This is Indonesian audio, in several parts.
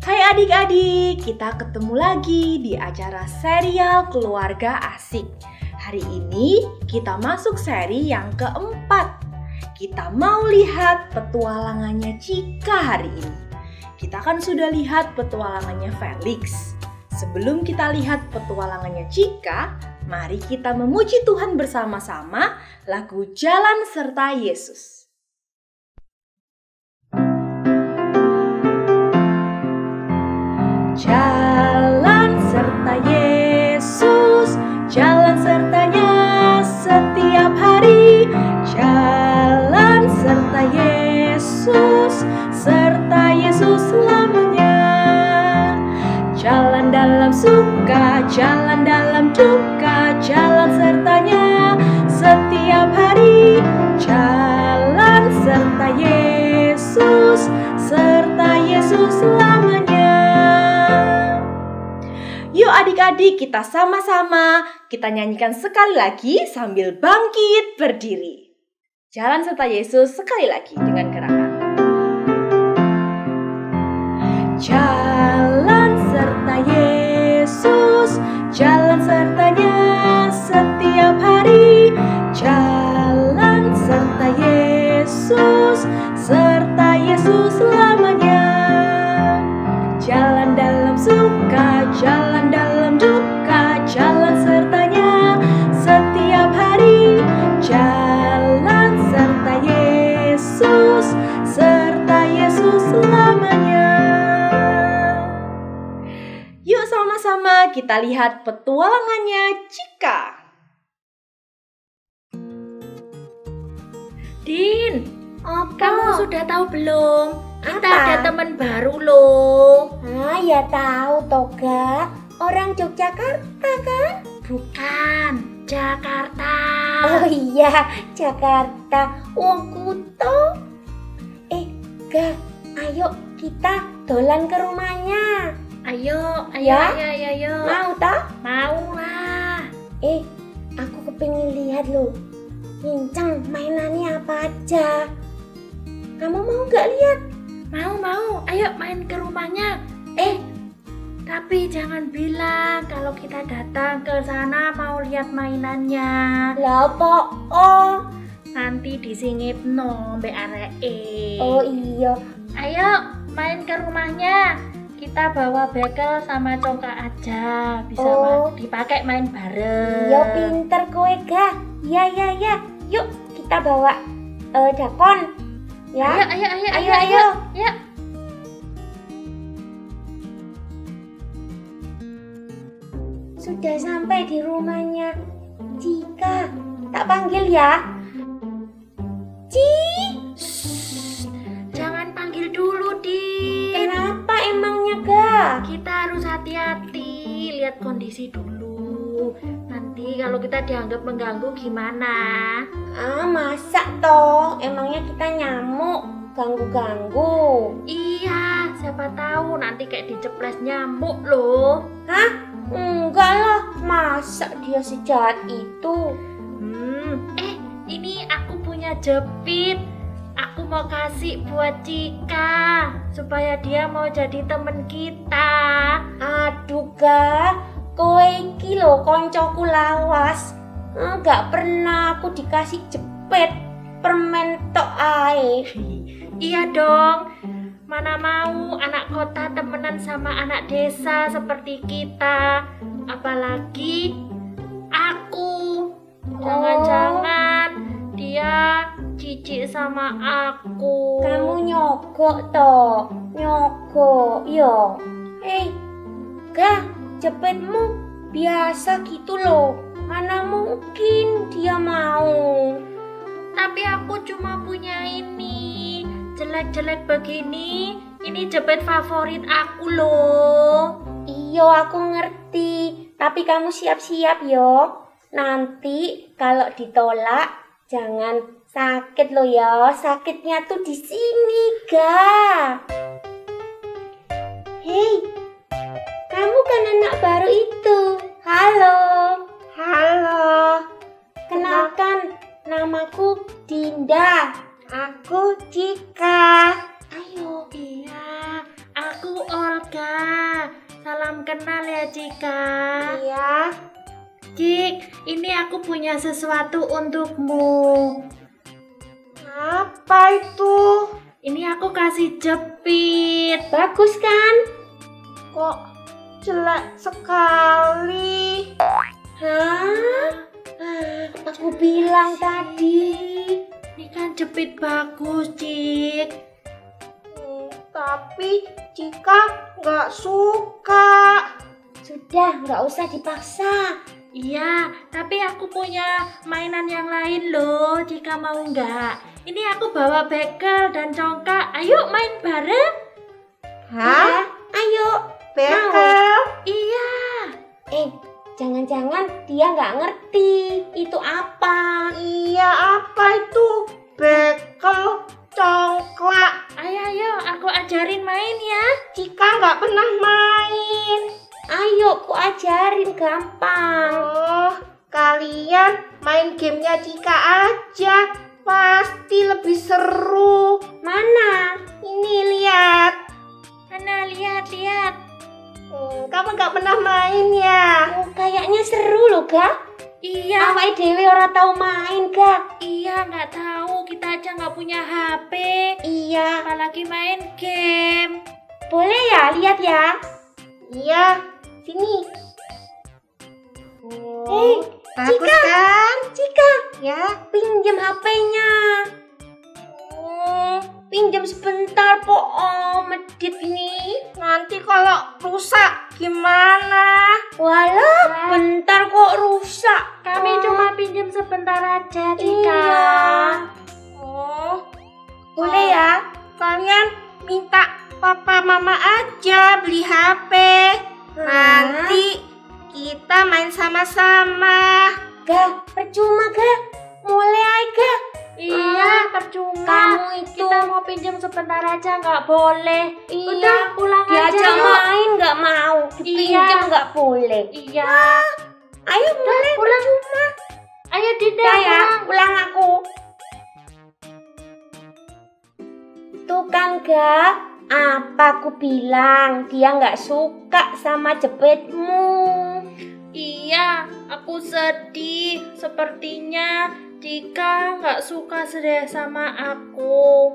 Hai adik-adik, kita ketemu lagi di acara serial Keluarga Asik. Hari ini kita masuk seri yang keempat. Kita mau lihat petualangannya Cika hari ini. Kita kan sudah lihat petualangannya Felix. Sebelum kita lihat petualangannya Cika, mari kita memuji Tuhan bersama-sama lagu Jalan Serta Yesus. Jalan serta Yesus, jalan sertanya setiap hari. Jalan serta Yesus selamanya. Jalan dalam suka, jalan dalam duka, jalan sertanya setiap hari. Jalan serta Yesus selamanya. Yuk adik-adik, kita sama-sama kita nyanyikan sekali lagi sambil bangkit berdiri. Jalan serta Yesus sekali lagi dengan gerakan. Jalan serta Yesus, jalan sertanya setiap hari. Jalan serta Yesus selamanya. Jalan dalam suka, jalan dalam duka, jalan sertanya setiap hari. Jalan serta Yesus selamanya. Yuk sama-sama kita lihat petualangannya Cika. Din, apa? Kamu sudah tahu belum? Kita Apa? ada teman baru loh. Ya tahu Toga. Orang Yogyakarta kan? Bukan, Jakarta. Oh iya, Jakarta. Wong Kuto. Ga, ayo kita dolan ke rumahnya. Ayo. Ya? Ayo. Mau tak? Mau lah. Aku kepingin lihat loh. Pincang mainannya apa aja. Kamu mau gak lihat? Mau. Ayo main ke rumahnya. Tapi jangan bilang kalau kita datang ke sana mau lihat mainannya. Lah apa? Nanti disingitno mbek areke. Oh iya. Ayo main ke rumahnya. Kita bawa bekel sama congkak aja. Bisa dipakai main bareng. Iya pinter kowe Ga. Iya. Yuk kita bawa dakon. Ya. Ayo. Sudah sampai di rumahnya Cika. Tak panggil ya. Jangan panggil dulu, Din. Kenapa emangnya Ga? Kita harus hati-hati, lihat kondisi dulu. Nanti kalau kita dianggap mengganggu gimana? Masa toh? Emangnya kita nyamuk ganggu-ganggu? Iya, siapa tahu nanti kayak diceples nyamuk loh. Hah? Enggak lah, masa dia sejahat itu? Ini aku punya jepit. Aku mau kasih buat Cika supaya dia mau jadi temen kita. Aduh Ga, kowe iki lho koncoku lawas. Enggak pernah aku dikasih jepit, permen tok ae. Iya dong. Mana mau anak kota temenan sama anak desa seperti kita. Apalagi aku. Jangan-jangan dia jijik sama aku. Kamu nyogok toh, nyogok yo. Ga, jepitmu biasa gitu loh. Mana mungkin dia mau. Tapi aku cuma punya ini. Jelek-jelek begini, ini jepit favorit aku loh. Iyo, aku ngerti. Tapi kamu siap-siap yo. Nanti kalau ditolak jangan sakit loh ya. Sakitnya tuh di sini, Ga. Hei, kamu kan anak baru itu. Halo. Kenalkan, namaku Dinda. Aku Cika. Ayo. Iya, aku Olga. Cika. Salam kenal ya, Cika. Iya. Cik, ini aku punya sesuatu untukmu. Apa itu? Ini aku kasih jepit. Bagus kan? Kok jelek sekali? Hah? Aku bilang tadi. Ini kan jepit bagus, Cik. Tapi Cika nggak suka. Sudah, nggak usah dipaksa. Iya, tapi aku punya mainan yang lain loh. Jika mau nggak? Ini aku bawa bekel dan congkak. Ayo main bareng. Hah? Ayo, bekel. Iya. Jangan-jangan dia nggak ngerti itu apa. Iya, apa itu? Bekel, congklak. Ayo, aku ajarin main ya. Cika nggak pernah main. Ayo, ku ajarin gampang. Oh, kalian main gamenya Cika aja. Pasti lebih seru. Mana? Ini lihat. Mana lihat. Kamu nggak pernah main ya? Oh, kayaknya seru loh, Kak. Iya. Awake dhewe ora tahu main, Kak. Iya, nggak tahu. Kita aja nggak punya HP. Iya. Apalagi main game. Boleh ya, lihat ya. Iya, sini. Bagus Cika, kan? Cika, Ya. pinjam HP-nya. Pinjam sebentar, Po. Medit ini. Nanti kalau rusak gimana? Walah, bentar kok rusak. Kami cuma pinjam sebentar aja, Cika. Iya. Boleh ya? Kalian minta papa mama aja beli HP. Nanti kita main sama-sama. Gak, percuma Gak. Mulai aja. Iya, percuma. Kamu itu Kita mau pinjam sebentar aja nggak boleh. Iya. Udah pulang aja diajak yuk. main nggak mau, dipinjam nggak boleh. Iya. Ayo boleh pulang. percuma. Ayo Dinda Ya, pulang. pulang aku. Tuh kan Gak, apa aku bilang dia nggak suka sama jepitmu. Iya, aku sedih. Sepertinya Cika nggak suka sedih sama aku.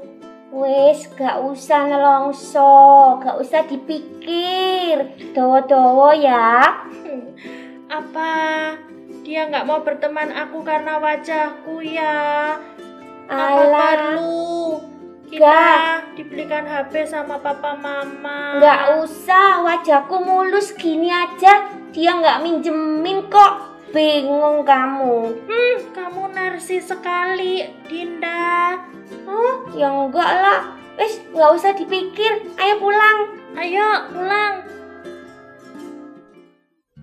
Wes, gak usah nelongso, gak usah dipikir. Dowo-dowo ya. Apa dia nggak mau berteman aku karena wajahku ya? Apa Alah, perlu kita dibelikan HP sama papa mama? gak usah, wajahku mulus gini aja. Dia gak minjemin kok. Bingung kamu. Kamu narsis sekali, Dinda. Oh, ya enggak lah. Wes, gak usah dipikir. Ayo pulang. Ayo pulang.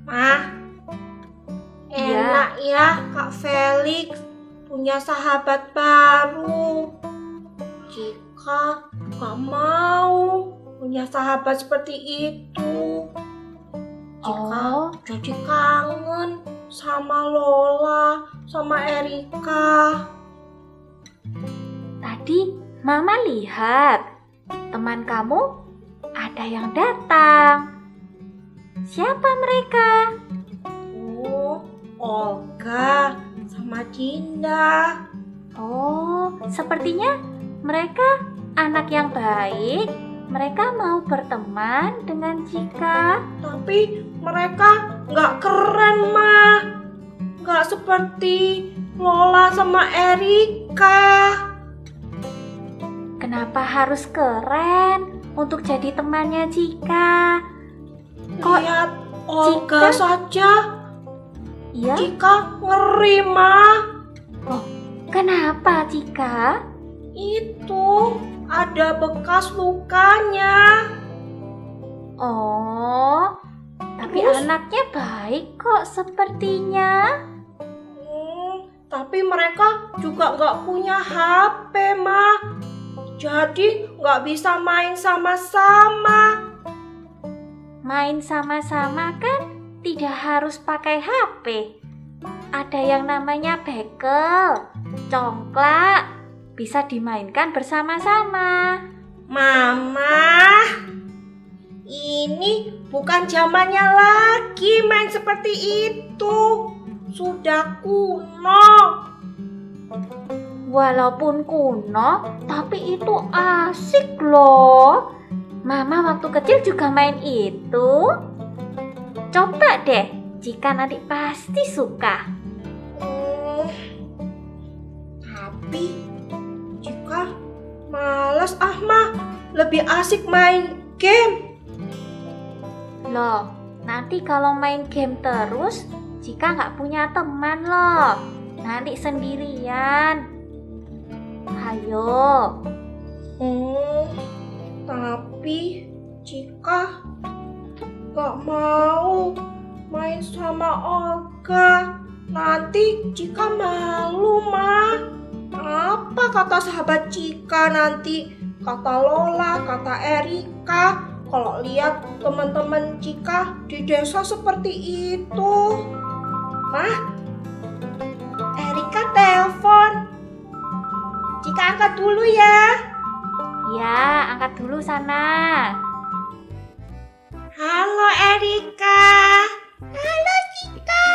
Mah, enak ya Kak Felix punya sahabat baru. Jika gak mau punya sahabat seperti itu. Jika jadi kangen sama Lola, sama Erika. Tadi Mama lihat teman kamu ada yang datang. Siapa mereka? Oh, Olga sama Cinda. Oh, sepertinya mereka anak yang baik. Mereka mau berteman dengan Cika. Tapi mereka nggak keren, Mah. Nggak seperti Lola sama Erika. Kenapa harus keren untuk jadi temannya Cika? Kok Lihat Olga Cika? saja. Iya? Cika ngeri, Mah. Kenapa Cika? Itu ada bekas lukanya. Oh, tapi Terus? anaknya baik kok sepertinya. Tapi mereka juga nggak punya HP, Mah. Jadi nggak bisa main sama-sama. Main sama-sama kan tidak harus pakai HP. Ada yang namanya bekel, congklak, bisa dimainkan bersama-sama. Mama, Ini bukan zamannya lagi main seperti itu. Sudah kuno. Walaupun kuno, tapi itu asik loh. Mama waktu kecil juga main itu. Coba deh, jika nanti pasti suka. Tapi jika malas Ma, lebih asik main game. Loh, nanti kalau main game terus, jika nggak punya teman loh, nanti sendirian. Ayo. Tapi jika nggak mau main sama Olga, nanti Cika malu, Ma. Apa kata sahabat Cika nanti? Kata Lola, kata Erika, kalau lihat teman-teman Cika di desa seperti itu. Ma, Erika telepon. Cika angkat dulu ya. Ya, angkat dulu sana. Halo Erika. Halo Cika.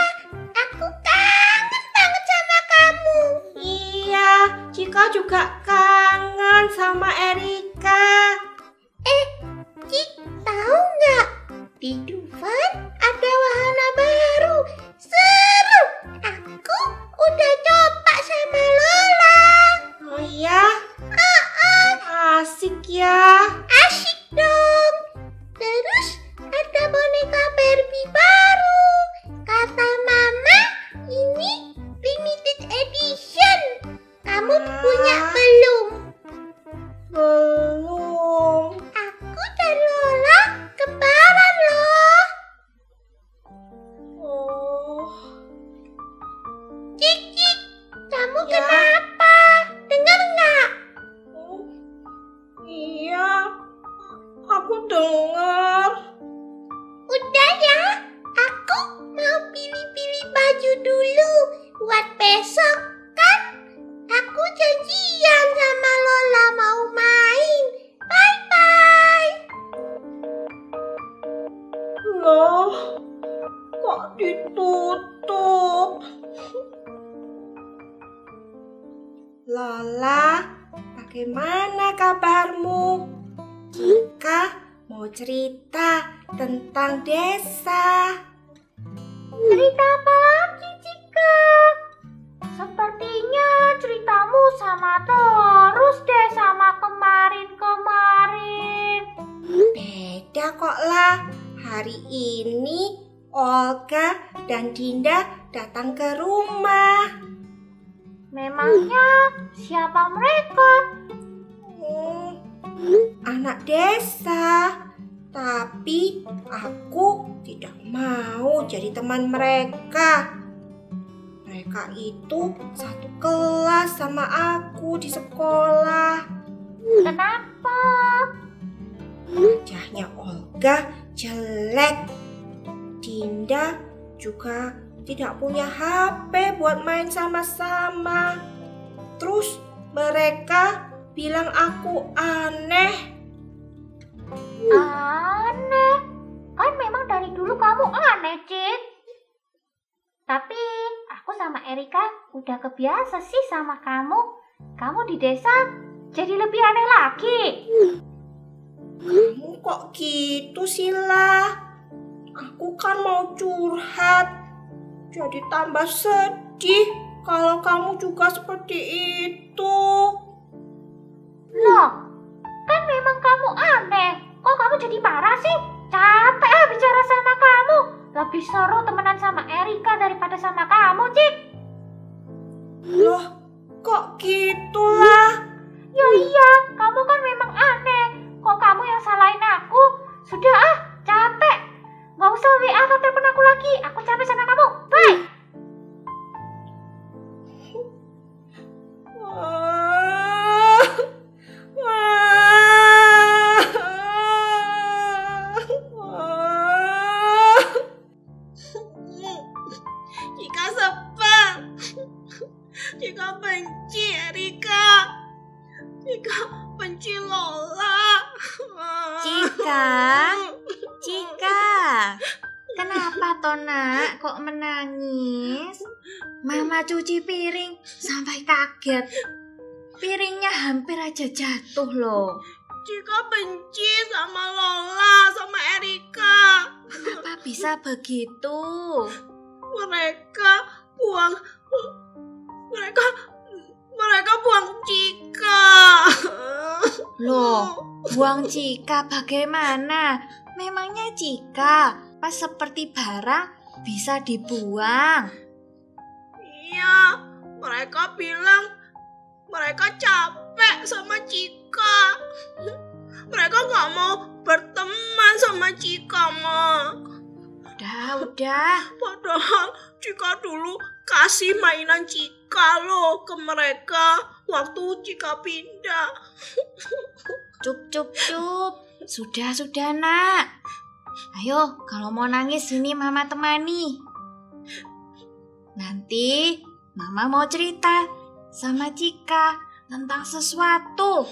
Aku kangen banget sama kamu. Iya, Cika juga kangen sama Erika. Cik, tahu nggak? Di Dufan ada wahana baru. Seru. Aku udah coba sama Lola. Oh ya? Asik ya. Asik dong. Terus ada boneka Barbie baru. Kata Mama, ini limited edition. Kamu punya belum? Belum. Aku dan Lola kembaran loh. Cik, kamu kenapa? Dengar nggak? Iya, aku dengar. Udah ya, aku mau pilih-pilih baju dulu buat besok kan. Aku janjian sama Lola mau main. Bye-bye. Loh, kok ditutup? Lola, bagaimana kabarmu? Cika mau cerita tentang desa. Cerita apa lagi, Cika? Sepertinya ceritamu sama terus deh sama kemarin-kemarin. Beda kok lah. Hari ini Olga dan Dinda datang ke rumah. Memangnya siapa mereka? Anak desa. Tapi aku tidak mau jadi teman mereka. Mereka itu satu kelas sama aku di sekolah. Kenapa? Wajahnya Olga jelek. Dinda juga tidak punya HP buat main sama-sama. Terus mereka bilang aku aneh. Aneh? Kan memang dari dulu kamu aneh, Cik. Tapi aku sama Erika udah kebiasa sih sama kamu. Kamu di desa jadi lebih aneh lagi. Kamu kok gitu sih lah? Aku kan mau curhat. Jadi tambah sedih kalau kamu juga seperti itu. Loh, kan memang kamu aneh. Kok kamu jadi marah sih? Capek bicara sama kamu. Lebih seru temenan sama Erika daripada sama kamu, Cik. Loh, kok gitu lah? Ya iya, kamu kan memang aneh. Kok kamu yang salahin aku? Sudah capek. Gak usah WA atau telepon aku lagi. Aku capek sama kamu. Bye. Cika sebel. Cika benci Erika. Cika benci Lola. Cika, toh nak? Kok menangis? Mama cuci piring sampai kaget. Piringnya hampir aja jatuh loh. Cika benci sama Lola, sama Erika. Kenapa bisa begitu? Mereka buang Cika. Loh, buang Cika bagaimana? Memangnya Cika pas seperti barang bisa dibuang? Iya, mereka bilang mereka capek sama Cika. Mereka gak mau berteman sama Cika, Ma. Udah. Padahal Cika dulu kasih mainan Cika loh ke mereka waktu Cika pindah. Cup. Sudah nak. Ayo, kalau mau nangis sini mama temani. Nanti mama mau cerita sama Cika tentang sesuatu.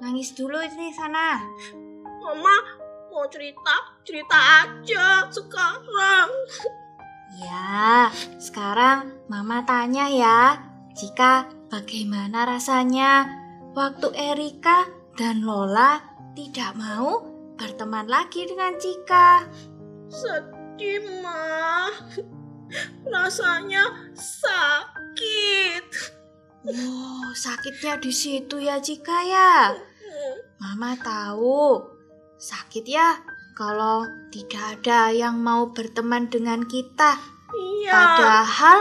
Nangis dulu ini sana. Mama mau cerita aja sekarang. Ya, sekarang mama tanya ya. Cika, bagaimana rasanya waktu Erika dan Lola tidak mau berteman lagi dengan Cika? Sedih, Ma. Rasanya sakit. Oh, sakitnya di situ ya Cika ya. Mama tahu, sakit ya kalau tidak ada yang mau berteman dengan kita. Iya. Padahal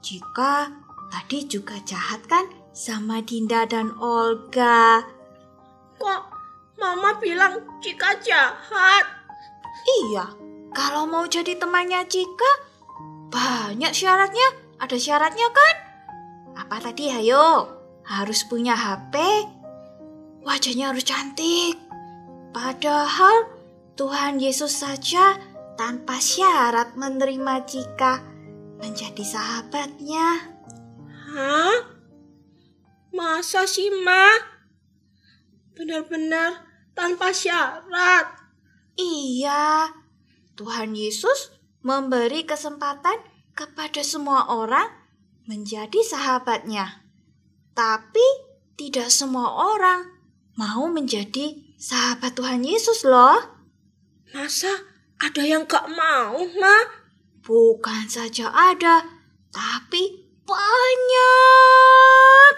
Cika tadi juga jahat kan sama Dinda dan Olga. Kok Mama bilang Cika jahat? Iya, kalau mau jadi temannya Cika banyak syaratnya. Ada syaratnya kan? Apa tadi ayo? Harus punya HP, wajahnya harus cantik. Padahal Tuhan Yesus saja tanpa syarat menerima Cika menjadi sahabatnya. Hah? Masa sih, Ma? Benar-benar tanpa syarat? Iya, Tuhan Yesus memberi kesempatan kepada semua orang menjadi sahabatnya. Tapi tidak semua orang mau menjadi sahabat Tuhan Yesus loh. Masa ada yang gak mau, Ma? Bukan saja ada, tapi banyak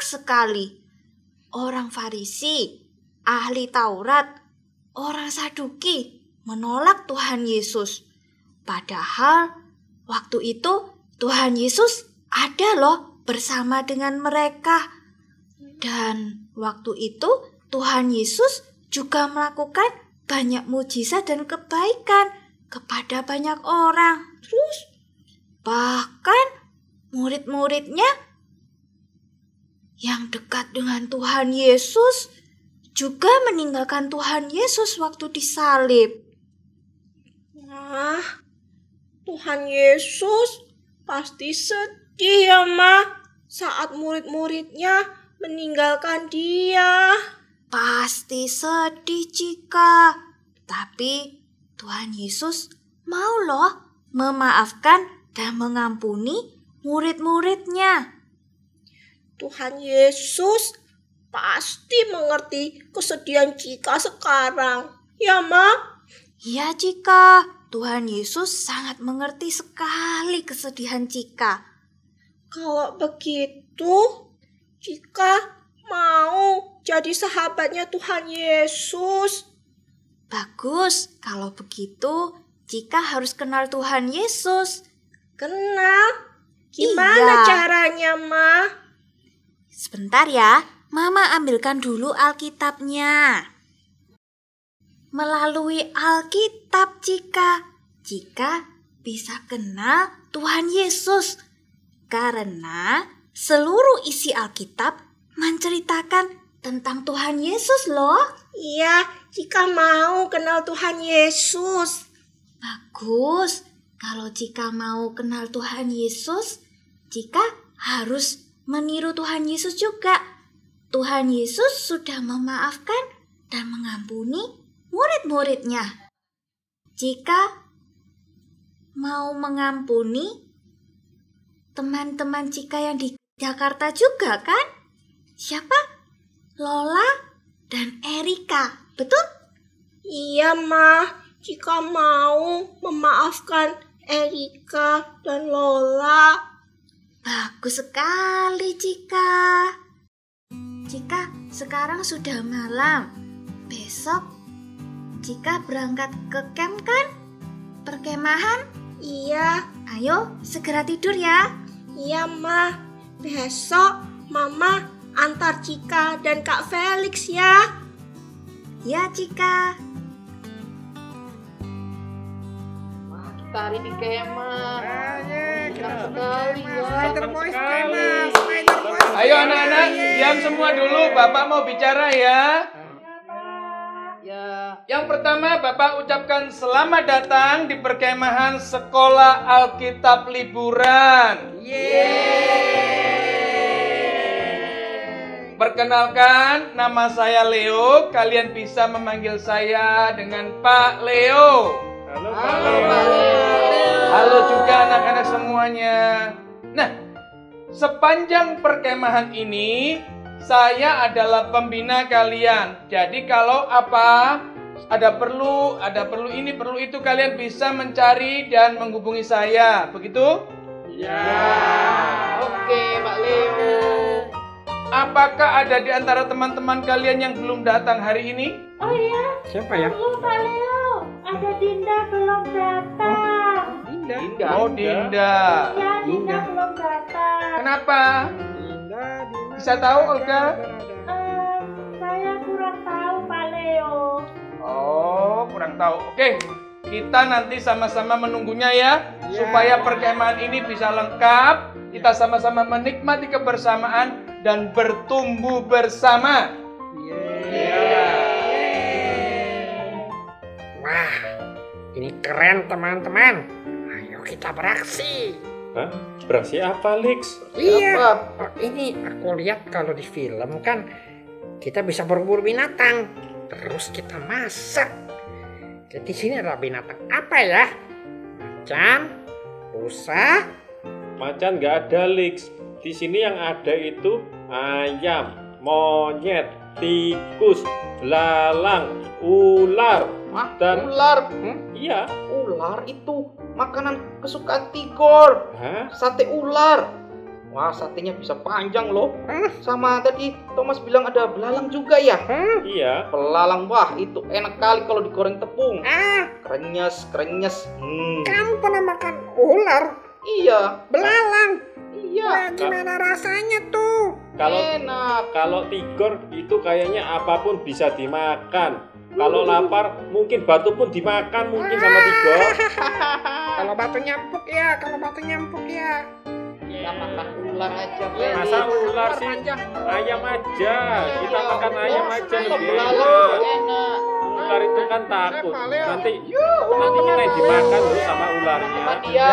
sekali. Orang Farisi, ahli Taurat, orang Saduki menolak Tuhan Yesus. Padahal waktu itu Tuhan Yesus ada loh bersama dengan mereka. Dan waktu itu Tuhan Yesus juga melakukan banyak mujizat dan kebaikan kepada banyak orang. Terus bahkan murid-muridnya yang dekat dengan Tuhan Yesus juga meninggalkan Tuhan Yesus waktu disalib. Wah, Tuhan Yesus pasti sedih ya, Ma, saat murid-muridnya meninggalkan dia. Pasti sedih Cika. Tapi Tuhan Yesus mau loh memaafkan dan mengampuni murid-muridnya. Tuhan Yesus pasti mengerti kesedihan Cika sekarang. Ya, Ma? Iya Cika, Tuhan Yesus sangat mengerti sekali kesedihan Cika. Kalau begitu, Cika mau jadi sahabatnya Tuhan Yesus. Bagus, kalau begitu Cika harus kenal Tuhan Yesus. Kenal? Gimana Iya. caranya, Ma? Sebentar ya, Mama ambilkan dulu Alkitabnya. Melalui Alkitab Cika bisa kenal Tuhan Yesus. Karena seluruh isi Alkitab menceritakan tentang Tuhan Yesus loh. Iya, Cika mau kenal Tuhan Yesus. Bagus, kalau Cika mau kenal Tuhan Yesus, Cika harus meniru Tuhan Yesus juga. Tuhan Yesus sudah memaafkan dan mengampuni murid-muridnya. Cika mau mengampuni teman-teman Cika yang di Jakarta juga kan? Siapa? Lola dan Erika, betul? Iya, Ma. Cika mau memaafkan Erika dan Lola. Bagus sekali, Cika. Cika, sekarang sudah malam. Besok Cika berangkat ke camp kan? Perkemahan? Iya, Ayo, segera tidur ya. iya, Ma. Besok Mama antar Cika dan Kak Felix ya. Ya, Cika. Kita hari di kemah. Enak sekali ya. Ayo anak-anak, diam semua dulu. Bapak mau bicara ya. Ya. Yang pertama, Bapak ucapkan selamat datang di perkemahan Sekolah Alkitab Liburan. Perkenalkan, nama saya Leo. Kalian bisa memanggil saya dengan Pak Leo. Halo Pak Leo. Halo juga anak-anak semuanya. Nah, sepanjang perkemahan ini, saya adalah pembina kalian. Jadi kalau ada perlu ini, perlu itu, kalian bisa mencari dan menghubungi saya. Begitu? Ya. Oke, Pak Leo. Apakah ada di antara teman-teman kalian yang belum datang hari ini? Oh iya, Siapa ya? belum Pak Leo. Ada Dinda belum datang. Dinda. Oh, Dinda. Ya, Dinda belum datang. Kenapa? Dinda. Bisa tahu, Olga? Saya kurang tahu Pak Leo. Oh, kurang tahu. Oke, kita nanti sama-sama menunggunya ya, supaya perkemahan ini bisa lengkap. Kita sama-sama menikmati kebersamaan dan bertumbuh bersama. Wah, ini keren teman-teman. Ayo kita beraksi. Hah? Beraksi apa, Lex? Iya, ini aku lihat kalau di film kan kita bisa berburu binatang, terus kita masak. Di sini ada binatang apa ya? Macan, rusa. Macan nggak ada, Lex. Di sini yang ada itu ayam, monyet, tikus, belalang, ular, dan Ular. iya. Ular itu makanan kesukaan Tigor. Hah? Sate ular. Wah, satenya bisa panjang loh. Sama tadi Thomas bilang ada belalang juga ya. Iya. Belalang, wah itu enak kali kalau digoreng tepung. Krenyes, krenyes. Kamu pernah makan ular? Iya. Belalang? Iya. Gimana rasanya tuh? Enak. Kalau tigor itu kayaknya apapun bisa dimakan. Kalau lapar mungkin batu pun dimakan mungkin sama tigor. Kalau batu nyempuk ya, Kita makan ular aja. Masa ular sih? Ayam aja. Kita makan ayam aja lebih Belalang enak. enak. Ular itu kan takut. Nanti kita yang dimakan dulu sama ularnya. Dia.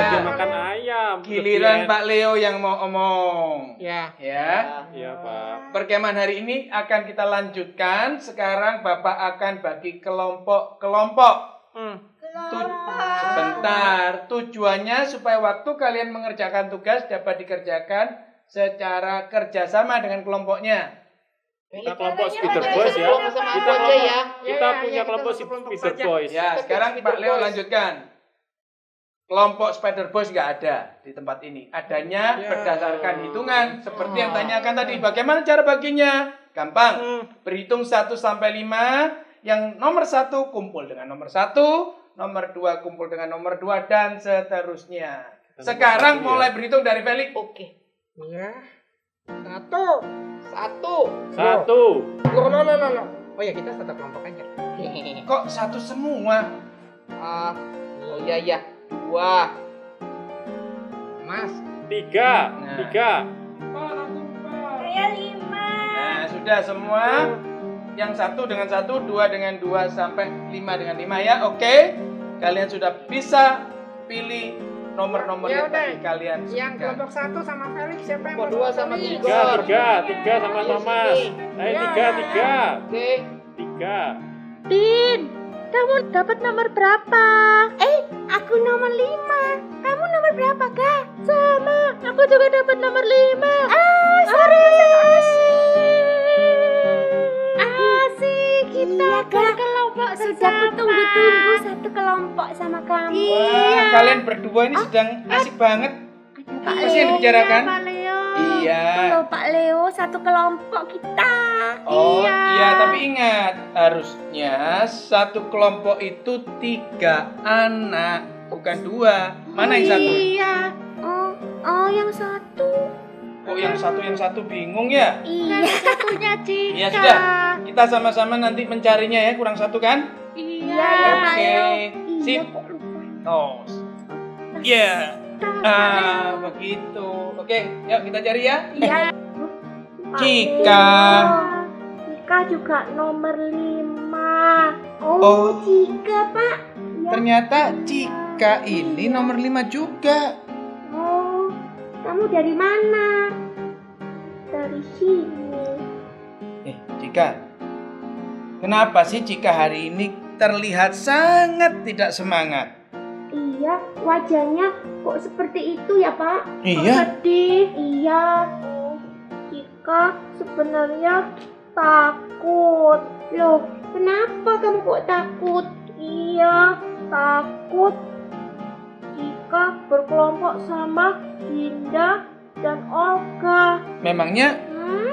Dia makan ayam. Giliran Lebih Pak Leo yang mau omong. Ya. Ya. Iya, Pak. Perkemahan hari ini akan kita lanjutkan. Sekarang Bapak akan bagi kelompok-kelompok. Sebentar. Tujuannya supaya waktu kalian mengerjakan tugas dapat dikerjakan secara kerjasama dengan kelompoknya. Kita kelompok Spider Boys ya. Kita punya kelompok Spider Boys. Ya, sekarang Pak Leo lanjutkan. Kelompok Spider Boys nggak ada di tempat ini. Adanya berdasarkan hitungan. Seperti yang tanyakan tadi. Bagaimana cara baginya? Gampang. Berhitung 1 sampai 5. Yang nomor 1 kumpul dengan nomor 1. Nomor 2 kumpul dengan nomor 2. Dan seterusnya. Sekarang mulai berhitung dari Felix. Oke. Ya. Satu. Loh. Oh ya, kita satu kelompok aja. Kok satu semua? Oh iya. 2. Mas. 3. Saya 5. Nah, sudah semua. Yang 1 dengan 1, 2 dengan 2, sampai 5 dengan 5 ya. Oke. Kalian sudah bisa pilih nomor-nomor yang tadi kalian Yang sebutkan. kelompok 1 sama Felix siapa yang Kelompok 2 sama pilih? 3 sama Thomas. Ayo 3. Oke. 3. Din, kamu dapat nomor berapa? Aku Aku nomor 5. Kamu nomor berapa, Kak? Sama, aku juga dapat nomor 5. Oh, serius? Asik, kita berkelompok sesama. Sudah kutunggu-tunggu satu kelompok sama kamu. Wah, kalian berdua ini sedang asik banget. Apa sih yang dibicarakan? Iya. Loh, Pak Leo, satu kelompok kita. Oh iya, tapi ingat harusnya satu kelompok itu 3 anak, bukan 2. Mana yang satu? Iya. Oh, yang satu. Kok yang satu bingung ya? Iya. Satunya Cika. Ya sudah, kita sama-sama nanti mencarinya ya, kurang satu kan? Iya, ya, Pak Oke, Leo. sip. Iya, kok lupa. Oh, iya. Begitu. Oke, yuk kita cari ya. Iya. Cika. Cika juga nomor 5. Oh. Cika, Pak. Ya. Ternyata Cika ini nomor 5 juga. Oh, kamu dari mana? Dari sini. Cika. Kenapa sih Cika hari ini terlihat sangat tidak semangat? Iya, wajahnya kok seperti itu ya, Pak? Iya. Kok sedih? Iya. Cika sebenarnya takut. Loh, kenapa kamu kok takut? Iya, takut. Cika berkelompok sama Dinda dan Olga. Memangnya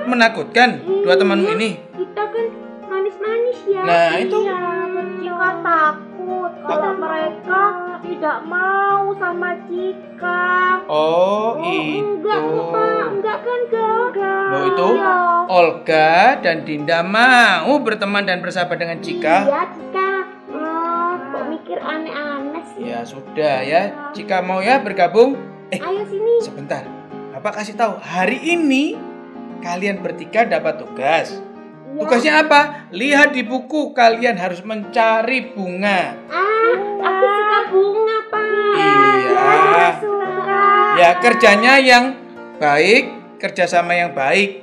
menakutkan dua temanmu Iya, ini? Kita kan manis-manis ya. Nah, itu. Iya, Cika takut kalau mereka tidak mau sama Cika. Oh, itu. Enggak kok, Pak. Enggak kan, enggak. Loh, itu Iya. Olga dan Dinda mau berteman dan bersahabat dengan Cika? Iya, Cika. Kok mikir aneh-aneh sih? Ya sudah ya, Cika mau ya bergabung? Ayo sini. Sebentar, Bapak kasih tahu, hari ini kalian bertiga dapat tugas. Iya. Tugasnya apa? Lihat di buku, kalian harus mencari bunga. Aku suka bunga, Pak. Iya. Suka. Ya, kerjanya yang baik, kerjasama yang baik.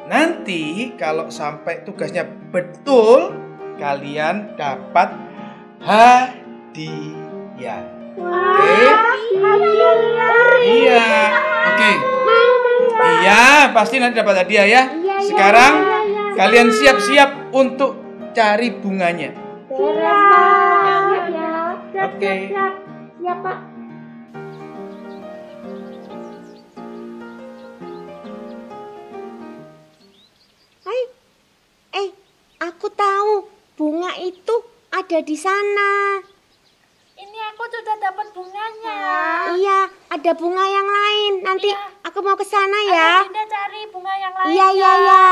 Nanti kalau sampai tugasnya betul, kalian dapat hadiah. Oke? Iya. Oke. Iya, pasti nanti dapat hadiah ya. Sekarang kalian siap-siap untuk cari bunganya. Beres, Pak. Siap ya. Oke. Siap, Pak. Aku tahu bunga itu ada di sana. Ini aku sudah dapat bunganya. Iya, ada bunga yang lain. Nanti aku mau ke sana ya. Ayo Dinda cari bunga yang lain. Iya, iya, iya.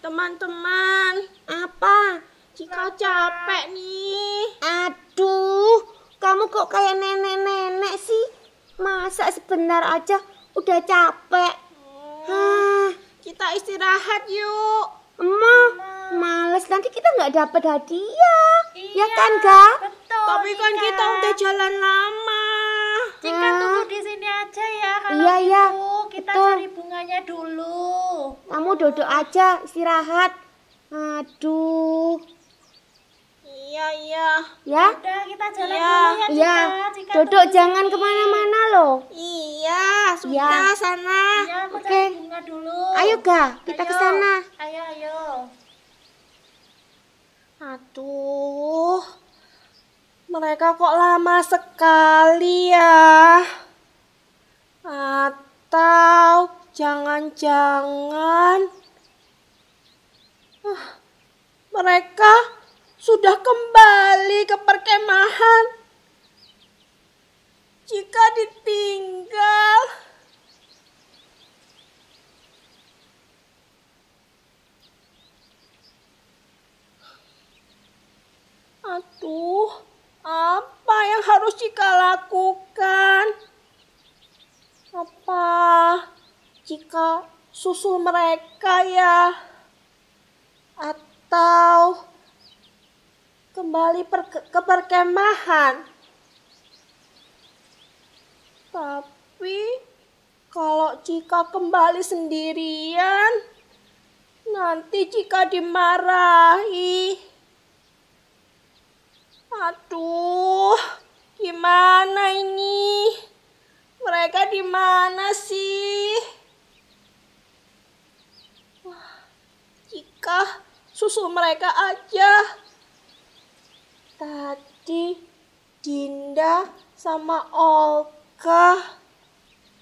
Teman-teman, Apa? Cika capek nih. Aduh, kamu kok kayak nenek-nenek sih? Masa sebentar aja udah capek? Kita istirahat yuk. Males nanti kita nggak dapat hadiah. Iya, Ya kan, Kak? Betul. Tapi kan Cika. kita udah jalan lama. Cika tunggu di sini aja ya. Kalau Iya, iya. gitu kita Betul. cari bunganya dulu. Kamu duduk aja, istirahat. Aduh. Iya, iya. Ya? Udah kita jalan Iya. dulu ya Cika. Iya. Cika Duduk tunggu jangan sini. kemana-mana loh. Iya, sudah Iya. sana. Iya, aku Oke. cari bunga dulu. Ayo, Kak, kita ke Ayo. sana. Ayo, ayo. Aduh, mereka kok lama sekali ya? Atau jangan-jangan mereka sudah kembali ke perkemahan? Jika ditinggal, aduh, apa yang harus Cika lakukan? Apa Cika susul mereka ya? Atau kembali ke perkemahan? Tapi kalau Cika kembali sendirian, nanti Cika dimarahi. Aduh, gimana ini? mereka di mana sih? Wah, Cika, susul mereka aja. Tadi Dinda sama Olga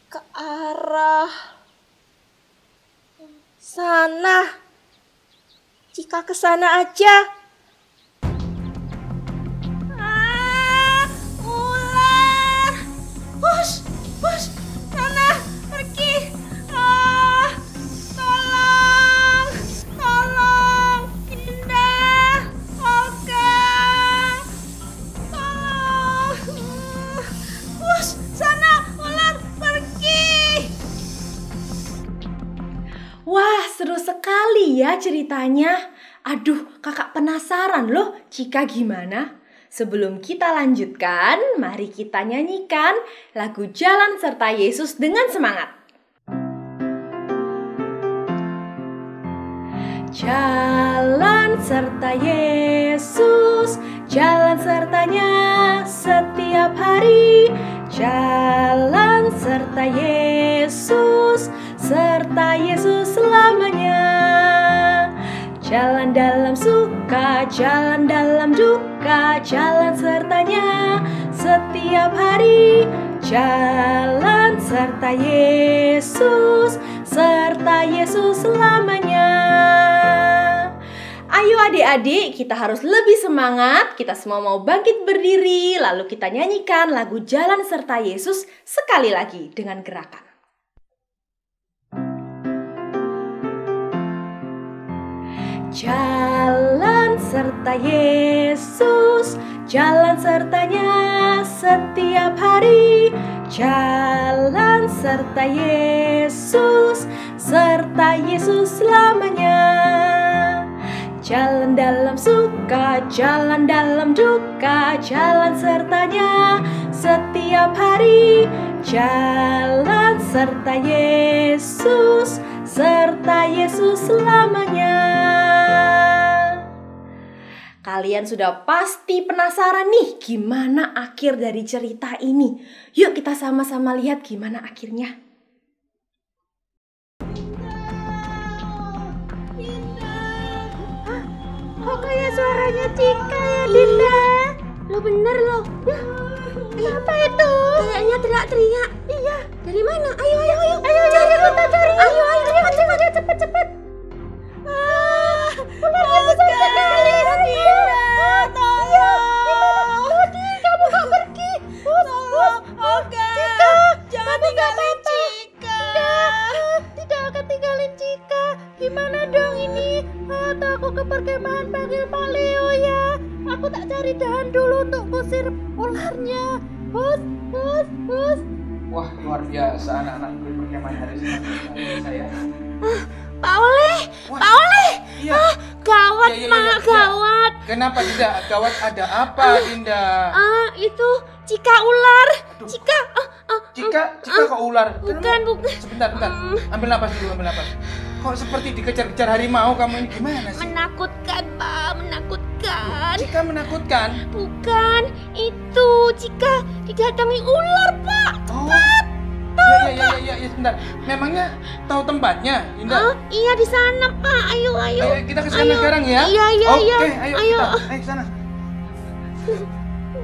ke arah sana. Cika ke sana aja. Ular! Hush, sana pergi. Tolong, Dinda, Olga, tolong. Hush, sana ular pergi. Wah, seru sekali ya ceritanya. Aduh, kakak penasaran loh, Cika gimana? Sebelum kita lanjutkan, mari kita nyanyikan lagu Jalan Serta Yesus dengan semangat. Jalan serta Yesus, jalan sertanya setiap hari. Jalan serta Yesus, serta Yesus selamanya. Jalan dalam suka, jalan dalam duka, jalan sertanya setiap hari. Jalan serta Yesus, serta Yesus selamanya. Ayo adik-adik, kita harus lebih semangat. Kita semua mau bangkit berdiri, lalu kita nyanyikan lagu Jalan Serta Yesus sekali lagi dengan gerakan. Jalan serta Yesus, jalan sertanya setiap hari. Jalan serta Yesus, serta Yesus selamanya. Jalan dalam suka, jalan dalam duka, jalan sertanya setiap hari. Jalan serta Yesus, serta Yesus selamanya. Kalian sudah pasti penasaran nih gimana akhir dari cerita ini. Yuk kita sama-sama lihat gimana akhirnya. Kok kayak suaranya Cika ya, Dinda? Lo bener lo. Kenapa itu? Kayaknya teriak-teriak. Iya. Dari mana? Ayo. Cari kita cari. Ayo. Cepet. Ularnya besar sekali. Tadi kamu gak pergi. Cika, jangan tinggalin Cika. Tidak akan tinggalin Cika. Gimana dong ini? Atau aku ke perkemahan panggil Pak Leo ya. Aku tak cari dahan dulu untuk kusir ularnya. Hus. Wah, luar biasa anak-anak ikut perkemahan hari Senin saya. Pak Oleh. Iya. Gawat, Iya. Mak, gawat. Kenapa Dinda? Gawat ada apa Dinda? Itu Cika ular. Aduh. Cika. Cika kok ular? Bukan. Sebentar. Ambil napas dulu. Kok seperti dikejar-kejar harimau kamu ini gimana sih? Menakutkan, Pak, menakutkan. Cika menakutkan? Bukan, itu Cika didatangi ular, Pak. Oh. Iya, sebentar. Memangnya tahu tempatnya, Dinda? Iya di sana, Pak. Ayo. Kita ke sana sekarang ya? Iya. Oke, ayo. Ayo sana.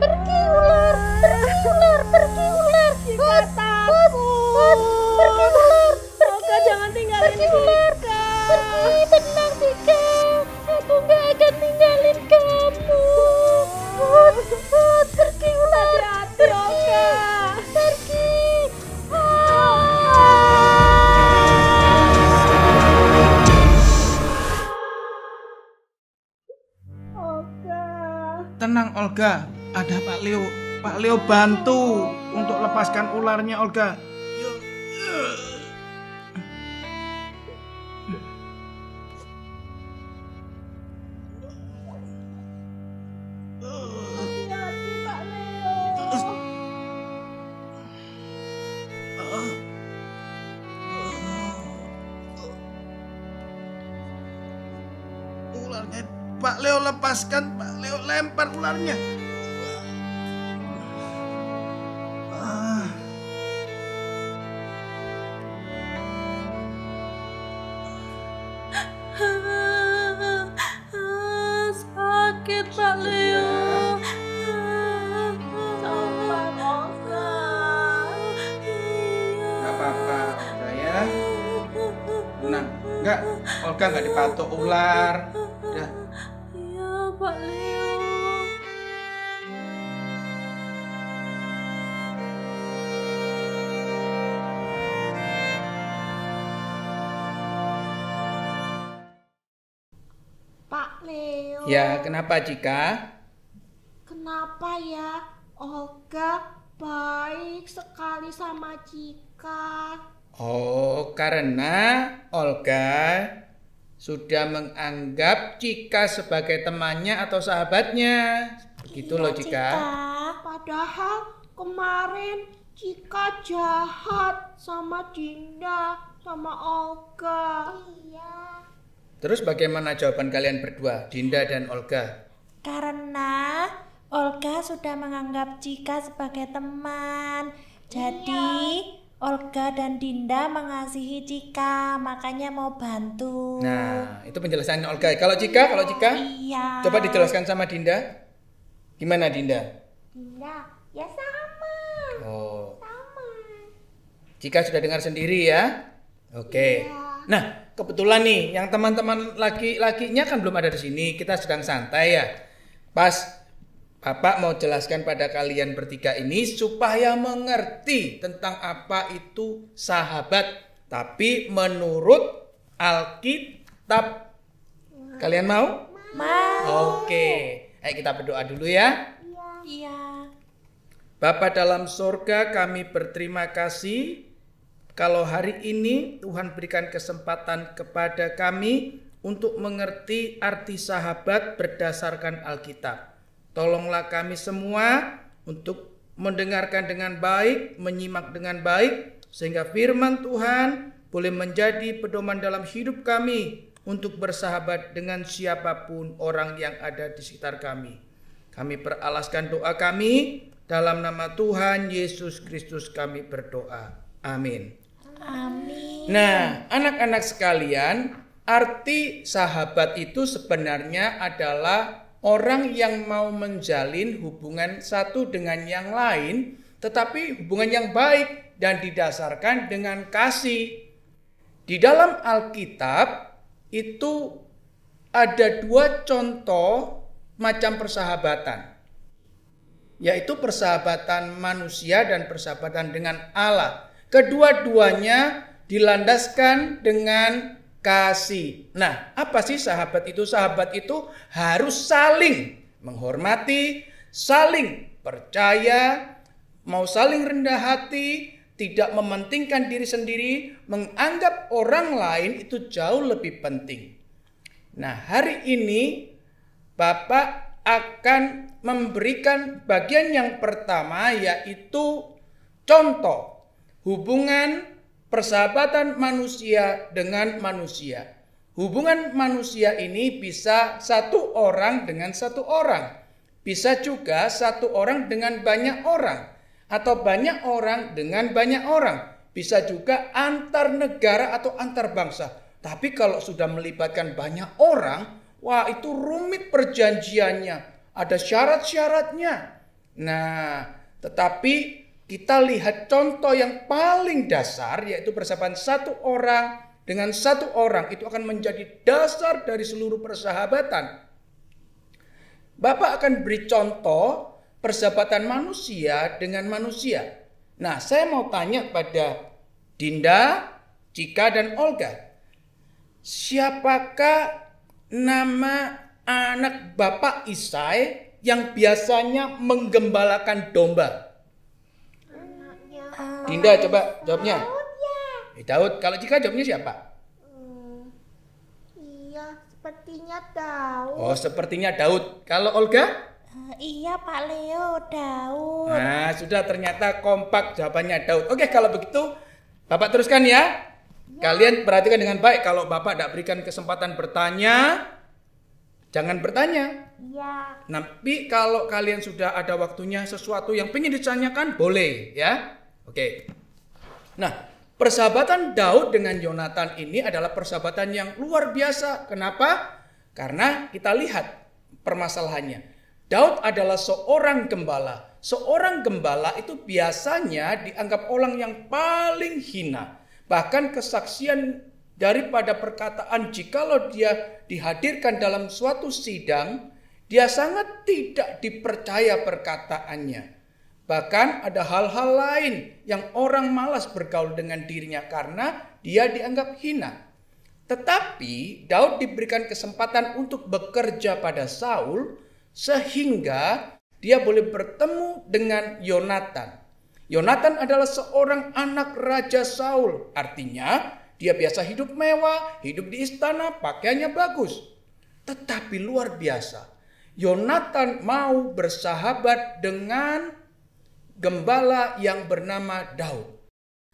Pergi ular. Pergi ular. Olga, jangan tinggalin Cika. Pergi, tenang Cika. Aku gak akan tinggalin kamu. Pergi ular. Hati-hati, Olga. Pergi. Tenang Olga, ada Pak Leo. Pak Leo bantu untuk lepaskan ularnya Olga. Ularnya, Pak Leo lepaskan, Pak Leo lempar ularnya. Pak Leo. Sabar, Olga. Nggak apa-apa, udah ya. Tenang, Olga nggak dipatok ular. Udah. Iya, Pak Leo. Pak Leo, Ya, kenapa Cika? kenapa ya Olga baik sekali sama Cika? Oh, karena Olga sudah menganggap Cika sebagai temannya atau sahabatnya. Gitu loh Cika. Padahal kemarin Cika jahat sama Dinda, sama Olga. Iya. Terus bagaimana jawaban kalian berdua, Dinda dan Olga? Karena Olga sudah menganggap Cika sebagai teman. Jadi Olga dan Dinda mengasihi Cika, makanya mau bantu. Nah, itu penjelasannya Olga. Kalau Cika? Iya. Coba dijelaskan sama Dinda. Gimana Dinda? Dinda, ya sama. Oh, Sama. Cika sudah dengar sendiri ya? Oke. Nah, kebetulan nih, yang teman-teman laki-lakinya kan belum ada di sini. Kita sedang santai ya. Pas Bapak mau jelaskan pada kalian bertiga ini supaya mengerti tentang apa itu sahabat. Tapi menurut Alkitab. Kalian mau? Mau. Oke. Ayo kita berdoa dulu ya. Iya. Bapa dalam sorga, kami berterima kasih kalau hari ini Tuhan berikan kesempatan kepada kami untuk mengerti arti sahabat berdasarkan Alkitab. Tolonglah kami semua untuk mendengarkan dengan baik, menyimak dengan baik, sehingga firman Tuhan boleh menjadi pedoman dalam hidup kami untuk bersahabat dengan siapapun orang yang ada di sekitar kami. Kami peralaskan doa kami, dalam nama Tuhan Yesus Kristus kami berdoa. Amin. Amin. Nah, anak-anak sekalian, arti sahabat itu sebenarnya adalah orang yang mau menjalin hubungan satu dengan yang lain, tetapi hubungan yang baik dan didasarkan dengan kasih. Di dalam Alkitab itu ada dua contoh macam persahabatan, yaitu persahabatan manusia dan persahabatan dengan Allah. Kedua-duanya dilandaskan dengan kasih. Nah, apa sih sahabat itu? Sahabat itu harus saling menghormati, saling percaya, mau saling rendah hati, tidak mementingkan diri sendiri, menganggap orang lain itu jauh lebih penting. Nah, hari ini Bapak akan memberikan bagian yang pertama, yaitu contoh hubungan persahabatan manusia dengan manusia. Hubungan manusia ini bisa satu orang dengan satu orang. Bisa juga satu orang dengan banyak orang. Atau banyak orang dengan banyak orang. Bisa juga antar negara atau antar bangsa. Tapi kalau sudah melibatkan banyak orang, wah itu rumit perjanjiannya. Ada syarat-syaratnya. Nah, tetapi kita lihat contoh yang paling dasar, yaitu persahabatan satu orang dengan satu orang. Itu akan menjadi dasar dari seluruh persahabatan. Bapak akan beri contoh persahabatan manusia dengan manusia. Nah, saya mau tanya pada Dinda, Cika, dan Olga. Siapakah nama anak Bapak Isai yang biasanya menggembalakan domba? Dinda coba jawabnya. Daud. Kalau Cika jawabnya siapa? Iya, sepertinya Daud. Oh, sepertinya Daud. Kalau Olga? Iya Pak Leo, Daud. Nah, sudah ternyata kompak jawabannya Daud. Oke, kalau begitu Bapak teruskan ya. Kalian perhatikan dengan baik. Kalau Bapak tidak berikan kesempatan bertanya, jangan bertanya. Iya. Tapi kalau kalian sudah ada waktunya sesuatu yang ingin ditanyakan, boleh ya. Oke. Nah, persahabatan Daud dengan Yonatan ini adalah persahabatan yang luar biasa. Kenapa? Karena kita lihat permasalahannya. Daud adalah seorang gembala. Seorang gembala itu biasanya dianggap orang yang paling hina. Bahkan kesaksian daripada perkataan jikalau dia dihadirkan dalam suatu sidang, dia sangat tidak dipercaya perkataannya. Bahkan ada hal-hal lain yang orang malas bergaul dengan dirinya karena dia dianggap hina. Tetapi Daud diberikan kesempatan untuk bekerja pada Saul sehingga dia boleh bertemu dengan Yonatan. Yonatan adalah seorang anak Raja Saul. Artinya dia biasa hidup mewah, hidup di istana, pakaiannya bagus. Tetapi luar biasa, Yonatan mau bersahabat dengan gembala yang bernama Daud.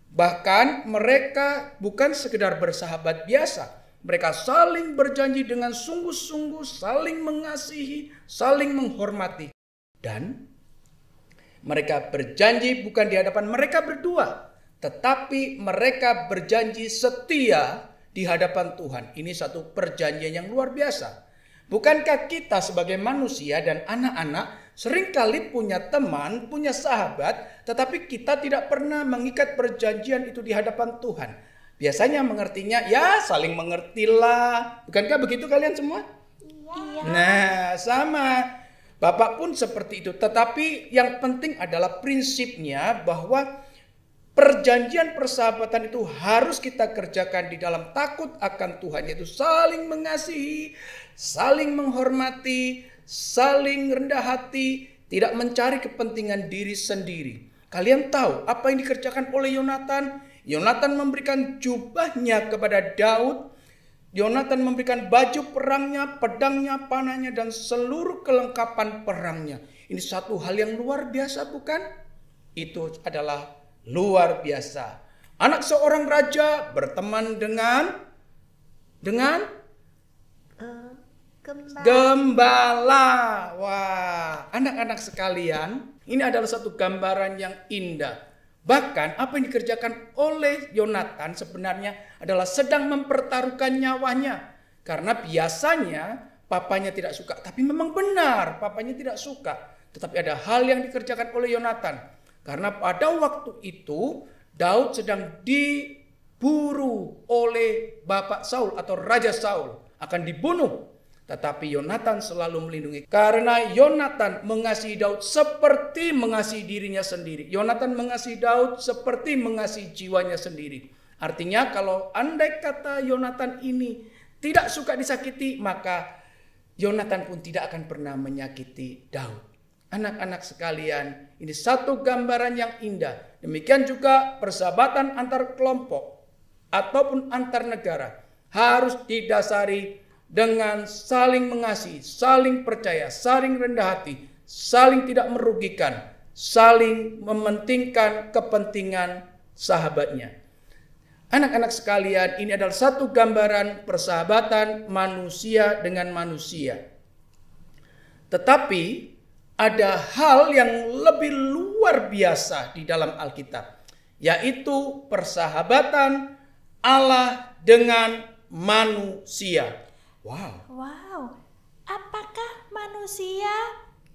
Bahkan mereka bukan sekedar bersahabat biasa. Mereka saling berjanji dengan sungguh-sungguh, saling mengasihi, saling menghormati. Dan mereka berjanji bukan di hadapan mereka berdua, tetapi mereka berjanji setia di hadapan Tuhan. Ini satu perjanjian yang luar biasa. Bukankah kita sebagai manusia dan anak-anak seringkali punya teman, punya sahabat, tetapi kita tidak pernah mengikat perjanjian itu di hadapan Tuhan. Biasanya mengertinya, ya saling mengertilah. Bukankah begitu kalian semua? Iya. Nah, sama. Bapak pun seperti itu. Tetapi yang penting adalah prinsipnya bahwa perjanjian persahabatan itu harus kita kerjakan di dalam takut akan Tuhan. Yaitu saling mengasihi, saling menghormati, saling rendah hati, tidak mencari kepentingan diri sendiri. Kalian tahu apa yang dikerjakan oleh Yonatan? Yonatan memberikan jubahnya kepada Daud. Yonatan memberikan baju perangnya, pedangnya, panahnya, dan seluruh kelengkapan perangnya. Ini satu hal yang luar biasa, bukan? Itu adalah luar biasa. Anak seorang raja berteman dengan gembala. Wah, anak-anak sekalian, ini adalah satu gambaran yang indah. Bahkan apa yang dikerjakan oleh Yonatan sebenarnya adalah sedang mempertaruhkan nyawanya. Karena biasanya papanya tidak suka. Tapi memang benar papanya tidak suka. Tetapi ada hal yang dikerjakan oleh Yonatan. Karena pada waktu itu Daud sedang diburu oleh bapak Saul atau Raja Saul. Akan dibunuh. Tetapi Yonatan selalu melindungi. Karena Yonatan mengasihi Daud seperti mengasihi dirinya sendiri. Yonatan mengasihi Daud seperti mengasihi jiwanya sendiri. Artinya kalau andai kata Yonatan ini tidak suka disakiti, maka Yonatan pun tidak akan pernah menyakiti Daud. Anak-anak sekalian, ini satu gambaran yang indah. Demikian juga persahabatan antar kelompok ataupun antar negara harus didasari dengan saling mengasihi, saling percaya, saling rendah hati, saling tidak merugikan, saling mementingkan kepentingan sahabatnya. Anak-anak sekalian, ini adalah satu gambaran persahabatan manusia dengan manusia. Tetapi ada hal yang lebih luar biasa di dalam Alkitab, yaitu persahabatan Allah dengan manusia. Wow, apakah manusia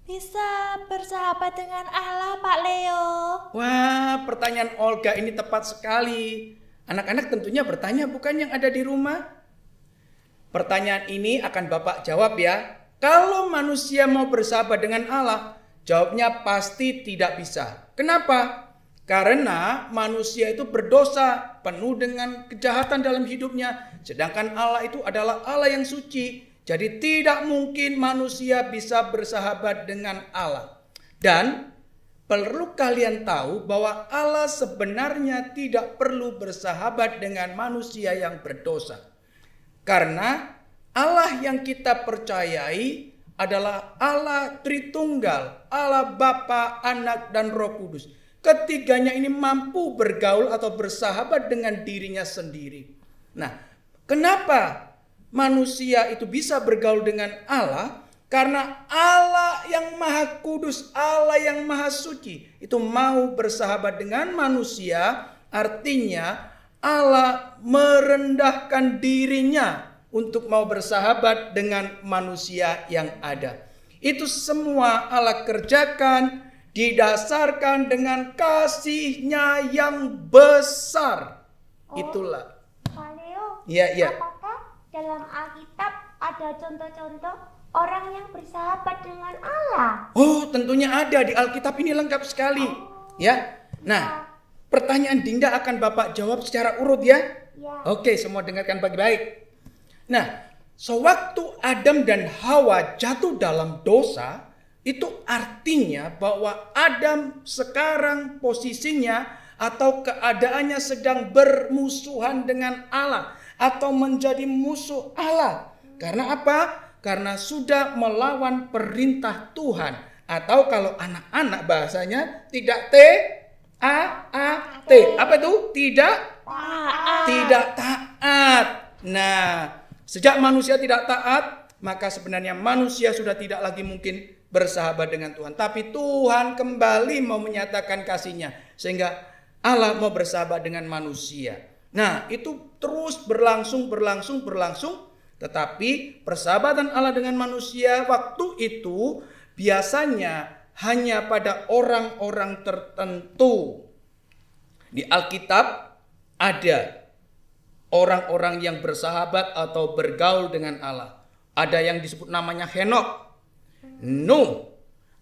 bisa bersahabat dengan Allah, Pak Leo? Wah, pertanyaan Olga ini tepat sekali. Anak-anak tentunya bertanya, bukan yang ada di rumah? Pertanyaan ini akan Bapak jawab ya. Kalau manusia mau bersahabat dengan Allah, jawabnya pasti tidak bisa. Kenapa? Karena manusia itu berdosa, penuh dengan kejahatan dalam hidupnya. Sedangkan Allah itu adalah Allah yang suci. Jadi tidak mungkin manusia bisa bersahabat dengan Allah. Dan perlu kalian tahu bahwa Allah sebenarnya tidak perlu bersahabat dengan manusia yang berdosa. Karena Allah yang kita percayai adalah Allah Tritunggal, Allah Bapa, Anak, dan Roh Kudus. Ketiganya ini mampu bergaul atau bersahabat dengan dirinya sendiri. Nah, kenapa manusia itu bisa bergaul dengan Allah? Karena Allah yang Maha Kudus, Allah yang Maha Suci itu mau bersahabat dengan manusia. Artinya Allah merendahkan dirinya untuk mau bersahabat dengan manusia yang ada. Itu semua Allah kerjakan didasarkan dengan kasih-Nya yang besar. Itulah. Pak Leo, Iya. apakah dalam Alkitab ada contoh-contoh orang yang bersahabat dengan Allah? Oh, tentunya ada di Alkitab, ini lengkap sekali. Ya. Nah, pertanyaan Dinda akan Bapak jawab secara urut ya. Oke, semua dengarkan baik-baik. Nah, sewaktu Adam dan Hawa jatuh dalam dosa, itu artinya bahwa Adam sekarang posisinya atau keadaannya sedang bermusuhan dengan Allah atau menjadi musuh Allah. Karena apa? Karena sudah melawan perintah Tuhan, atau kalau anak-anak bahasanya tidak T-A-A-T. Apa itu? Tidak taat. Nah, sejak manusia tidak taat, maka sebenarnya manusia sudah tidak lagi mungkin bersahabat dengan Tuhan. Tapi Tuhan kembali mau menyatakan kasih-Nya, sehingga Allah mau bersahabat dengan manusia. Nah, itu terus berlangsung. Tetapi persahabatan Allah dengan manusia waktu itu biasanya hanya pada orang-orang tertentu. Di Alkitab ada orang-orang yang bersahabat atau bergaul dengan Allah. Ada yang disebut namanya Henokh, Nuh,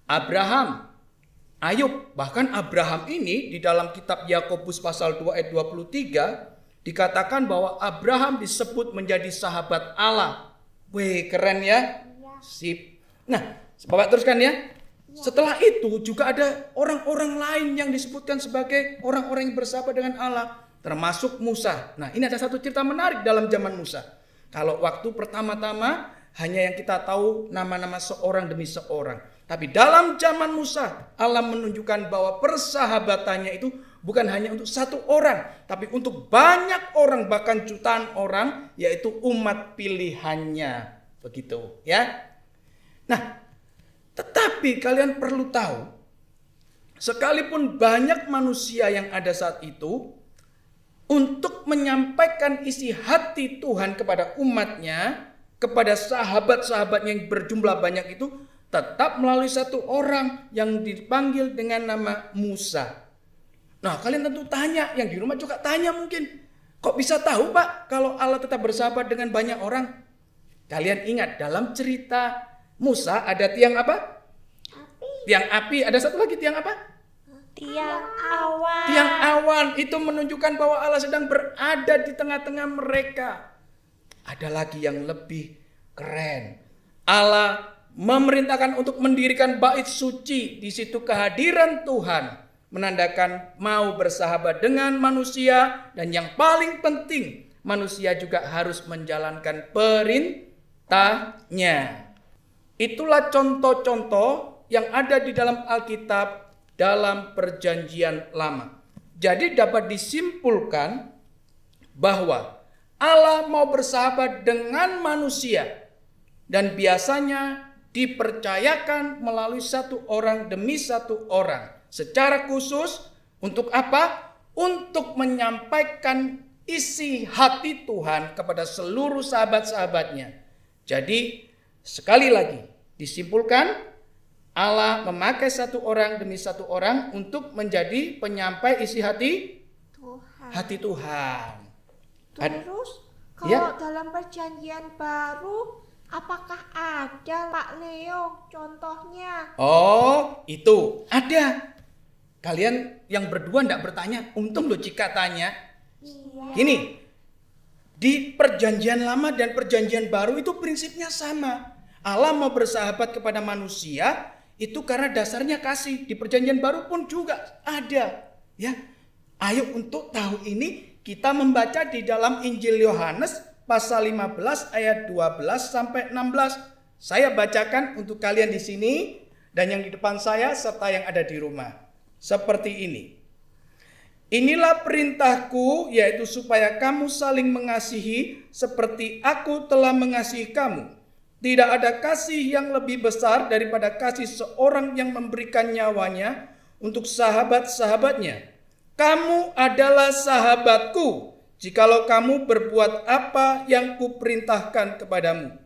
Abraham, Ayub. Bahkan Abraham ini di dalam kitab Yakobus pasal 2 ayat 23 dikatakan bahwa Abraham disebut menjadi sahabat Allah. Wih, keren ya. Sip. Nah, Bapak teruskan ya. Setelah itu juga ada orang-orang lain yang disebutkan sebagai orang-orang yang bersahabat dengan Allah, termasuk Musa. Nah, ini ada satu cerita menarik dalam zaman Musa. Kalau waktu pertama-tama hanya yang kita tahu nama-nama seorang demi seorang. Tapi dalam zaman Musa, Allah menunjukkan bahwa persahabatannya itu bukan hanya untuk satu orang, tapi untuk banyak orang, bahkan jutaan orang, yaitu umat pilihannya. Begitu ya. Nah, tetapi kalian perlu tahu, sekalipun banyak manusia yang ada saat itu, untuk menyampaikan isi hati Tuhan kepada umatnya, kepada sahabat-sahabatnya yang berjumlah banyak itu, tetap melalui satu orang yang dipanggil dengan nama Musa. Nah, kalian tentu tanya, yang di rumah juga tanya mungkin, kok bisa tahu Pak kalau Allah tetap bersahabat dengan banyak orang? Kalian ingat dalam cerita Musa ada tiang apa? Tiang api. Ada satu lagi tiang apa? Tiang awan. Tiang awan itu menunjukkan bahwa Allah sedang berada di tengah-tengah mereka. Ada lagi yang lebih keren. Allah memerintahkan untuk mendirikan bait suci. Di situ kehadiran Tuhan menandakan mau bersahabat dengan manusia, dan yang paling penting, manusia juga harus menjalankan perintahnya. Itulah contoh-contoh yang ada di dalam Alkitab dalam Perjanjian Lama. Jadi dapat disimpulkan bahwa Allah mau bersahabat dengan manusia, dan biasanya dipercayakan melalui satu orang demi satu orang. Secara khusus untuk apa? Untuk menyampaikan isi hati Tuhan kepada seluruh sahabat-sahabatnya. Jadi sekali lagi disimpulkan, Allah memakai satu orang demi satu orang untuk menjadi penyampai isi hati Tuhan. Terus kalau dalam perjanjian baru, apakah ada Pak Leo contohnya? Oh, itu ada. Kalian yang berdua enggak bertanya, untung loh Cika tanya. Gini, di perjanjian lama dan perjanjian baru itu prinsipnya sama. Allah mau bersahabat kepada manusia itu karena dasarnya kasih. Di perjanjian baru pun juga ada. Ya, ayo untuk tahu ini kita membaca di dalam Injil Yohanes pasal 15 ayat 12 sampai 16. Saya bacakan untuk kalian di sini dan yang di depan saya serta yang ada di rumah. Seperti ini. Inilah perintahku, yaitu supaya kamu saling mengasihi seperti aku telah mengasihi kamu. Tidak ada kasih yang lebih besar daripada kasih seorang yang memberikan nyawanya untuk sahabat-sahabatnya. Kamu adalah sahabatku jikalau kamu berbuat apa yang kuperintahkan kepadamu.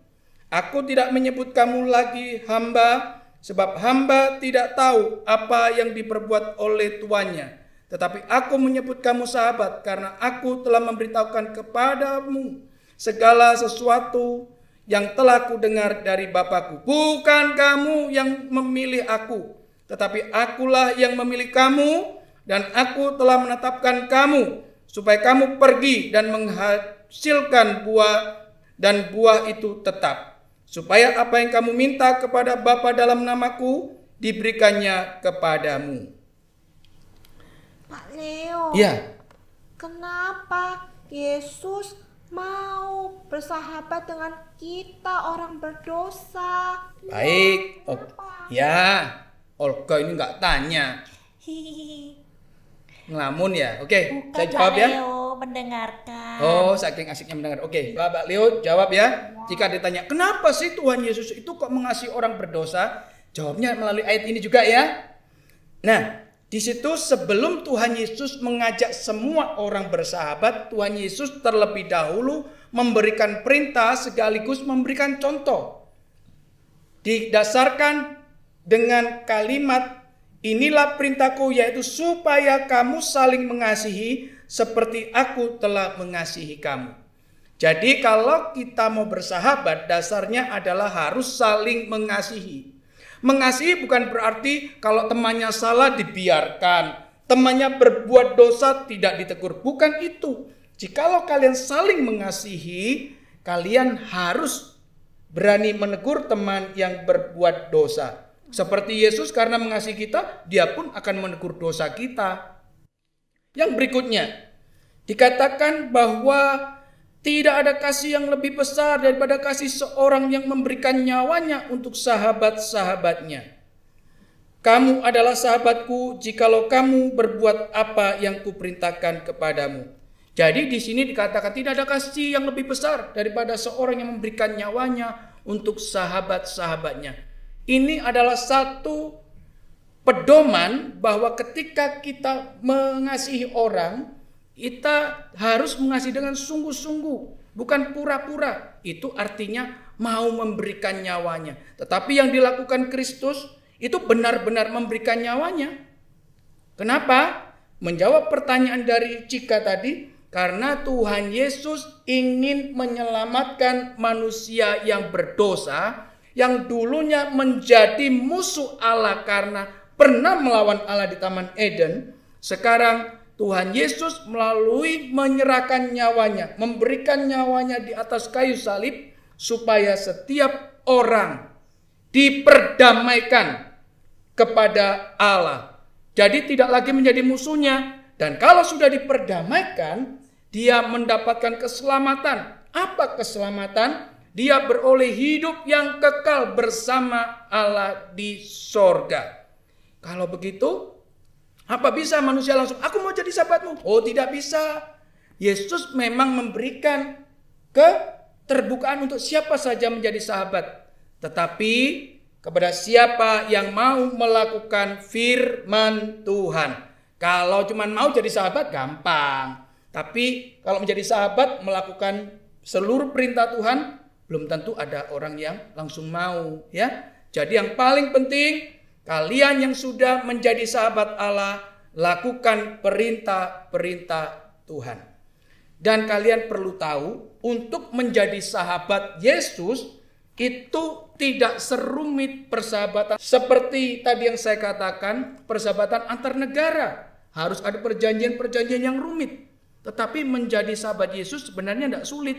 Aku tidak menyebut kamu lagi hamba, sebab hamba tidak tahu apa yang diperbuat oleh tuannya. Tetapi aku menyebut kamu sahabat, karena aku telah memberitahukan kepadamu segala sesuatu yang telah kudengar dari Bapakku. Bukan kamu yang memilih aku, tetapi akulah yang memilih kamu, dan aku telah menetapkan kamu, supaya kamu pergi dan menghasilkan buah, dan buah itu tetap. Supaya apa yang kamu minta kepada Bapa dalam namaku, diberikannya kepadamu. Pak Leo, Ya, kenapa Yesus mau bersahabat dengan kita orang berdosa? baik. Ya, Olga ini nggak tanya. Ngelamun ya? Oke, saya jawab ya. Leo mendengarkan. Oh, saking asiknya mendengar. Oke, Bapak Leo jawab ya. Jika ditanya, kenapa sih Tuhan Yesus itu kok mengasihi orang berdosa? Jawabnya melalui ayat ini juga ya. Nah, di situ sebelum Tuhan Yesus mengajak semua orang bersahabat, Tuhan Yesus terlebih dahulu memberikan perintah sekaligus memberikan contoh. Didasarkan dengan kalimat, inilah perintahku, yaitu supaya kamu saling mengasihi seperti aku telah mengasihi kamu. Jadi kalau kita mau bersahabat, dasarnya adalah harus saling mengasihi. Mengasihi bukan berarti kalau temannya salah dibiarkan, temannya berbuat dosa tidak ditegur. Bukan itu. Jikalau kalian saling mengasihi, kalian harus berani menegur teman yang berbuat dosa. Seperti Yesus karena mengasihi kita, dia pun akan menegur dosa kita. Yang berikutnya, dikatakan bahwa tidak ada kasih yang lebih besar daripada kasih seorang yang memberikan nyawanya untuk sahabat-sahabatnya. Kamu adalah sahabatku jikalau kamu berbuat apa yang kuperintahkan kepadamu. Jadi di sini dikatakan tidak ada kasih yang lebih besar daripada seorang yang memberikan nyawanya untuk sahabat-sahabatnya. Ini adalah satu pedoman bahwa ketika kita mengasihi orang, kita harus mengasihi dengan sungguh-sungguh, bukan pura-pura. Itu artinya mau memberikan nyawanya. Tetapi yang dilakukan Kristus itu benar-benar memberikan nyawanya. Kenapa? Menjawab pertanyaan dari Cika tadi, karena Tuhan Yesus ingin menyelamatkan manusia yang berdosa, yang dulunya menjadi musuh Allah karena pernah melawan Allah di Taman Eden. Sekarang Tuhan Yesus melalui menyerahkan nyawanya, memberikan nyawanya di atas kayu salib, supaya setiap orang diperdamaikan kepada Allah. Jadi tidak lagi menjadi musuhnya. Dan kalau sudah diperdamaikan, dia mendapatkan keselamatan. Apa keselamatan? Dia beroleh hidup yang kekal bersama Allah di sorga. Kalau begitu, apa bisa manusia langsung, aku mau jadi sahabatmu? Oh, tidak bisa. Yesus memang memberikan keterbukaan untuk siapa saja menjadi sahabat. Tetapi kepada siapa yang mau melakukan firman Tuhan. Kalau cuma mau jadi sahabat, gampang. Tapi kalau menjadi sahabat, melakukan seluruh perintah Tuhan, belum tentu ada orang yang langsung mau. Ya. Jadi yang paling penting, kalian yang sudah menjadi sahabat Allah, lakukan perintah-perintah Tuhan. Dan kalian perlu tahu, untuk menjadi sahabat Yesus, itu tidak serumit persahabatan. Seperti tadi yang saya katakan, persahabatan antar negara. Harus ada perjanjian-perjanjian yang rumit. Tetapi menjadi sahabat Yesus sebenarnya tidak sulit.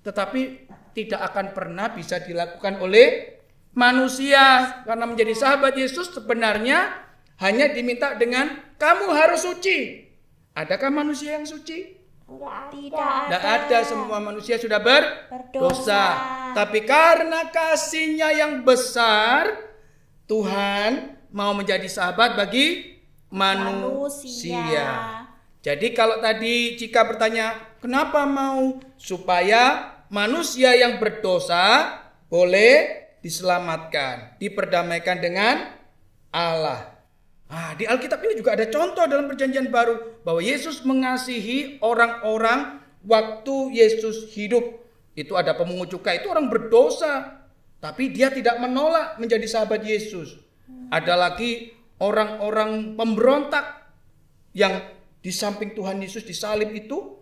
Tetapi tidak akan pernah bisa dilakukan oleh manusia. Karena menjadi sahabat Yesus sebenarnya hanya diminta dengan kamu harus suci. Adakah manusia yang suci? Tidak ada. Semua manusia sudah berdosa. Tapi karena kasih-Nya yang besar, Tuhan mau menjadi sahabat bagi manusia. Jadi kalau tadi Cika bertanya, kenapa mau? Supaya manusia yang berdosa boleh diselamatkan, diperdamaikan dengan Allah. Nah, di Alkitab ini juga ada contoh dalam Perjanjian Baru bahwa Yesus mengasihi orang-orang waktu Yesus hidup. Itu ada pemungut cukai, itu orang berdosa. Tapi dia tidak menolak menjadi sahabat Yesus. Ada lagi orang-orang pemberontak yang di samping Tuhan Yesus disalib itu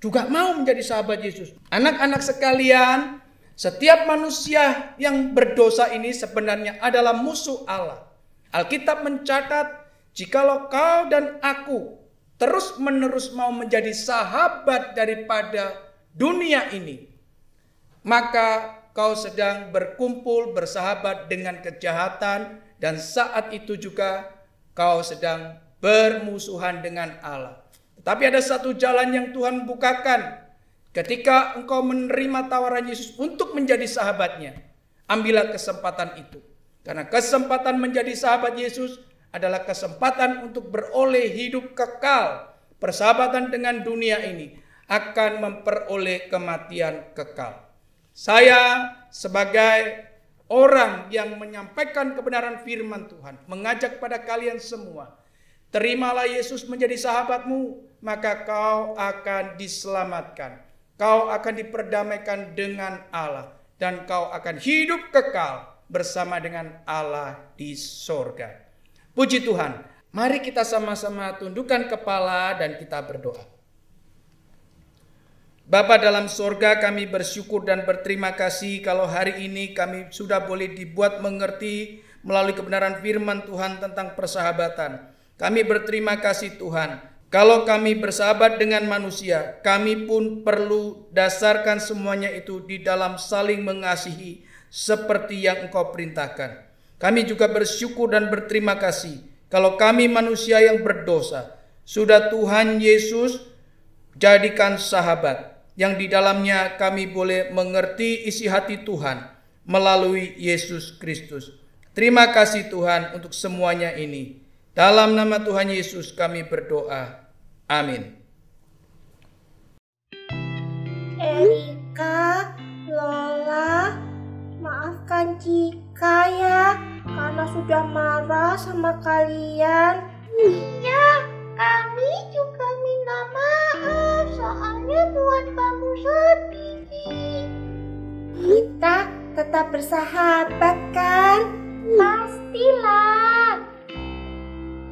juga mau menjadi sahabat Yesus. Anak-anak sekalian, setiap manusia yang berdosa ini sebenarnya adalah musuh Allah. Alkitab mencatat, jikalau kau dan aku terus-menerus mau menjadi sahabat daripada dunia ini, maka kau sedang berkumpul bersahabat dengan kejahatan, dan saat itu juga kau sedang bermusuhan dengan Allah. Tetapi ada satu jalan yang Tuhan bukakan. Ketika engkau menerima tawaran Yesus untuk menjadi sahabatnya, ambillah kesempatan itu. Karena kesempatan menjadi sahabat Yesus adalah kesempatan untuk beroleh hidup kekal. Persahabatan dengan dunia ini akan memperoleh kematian kekal. Saya sebagai orang yang menyampaikan kebenaran firman Tuhan, mengajak pada kalian semua, terimalah Yesus menjadi sahabatmu, maka kau akan diselamatkan. Kau akan diperdamaikan dengan Allah, dan kau akan hidup kekal bersama dengan Allah di sorga. Puji Tuhan. Mari kita sama-sama tundukkan kepala dan kita berdoa. Bapa dalam sorga, kami bersyukur dan berterima kasih kalau hari ini kami sudah boleh dibuat mengerti melalui kebenaran firman Tuhan tentang persahabatan. Kami berterima kasih Tuhan. Kalau kami bersahabat dengan manusia, kami pun perlu dasarkan semuanya itu di dalam saling mengasihi seperti yang Engkau perintahkan. Kami juga bersyukur dan berterima kasih kalau kami manusia yang berdosa, sudah Tuhan Yesus jadikan sahabat, yang di dalamnya kami boleh mengerti isi hati Tuhan melalui Yesus Kristus. Terima kasih Tuhan untuk semuanya ini. Dalam nama Tuhan Yesus kami berdoa. Amin. Erika, Lola, maafkan Cika ya, karena sudah marah sama kalian. Iya, kami juga minta maaf, soalnya buat kamu sedih. Kita tetap bersahabat kan? Pastilah.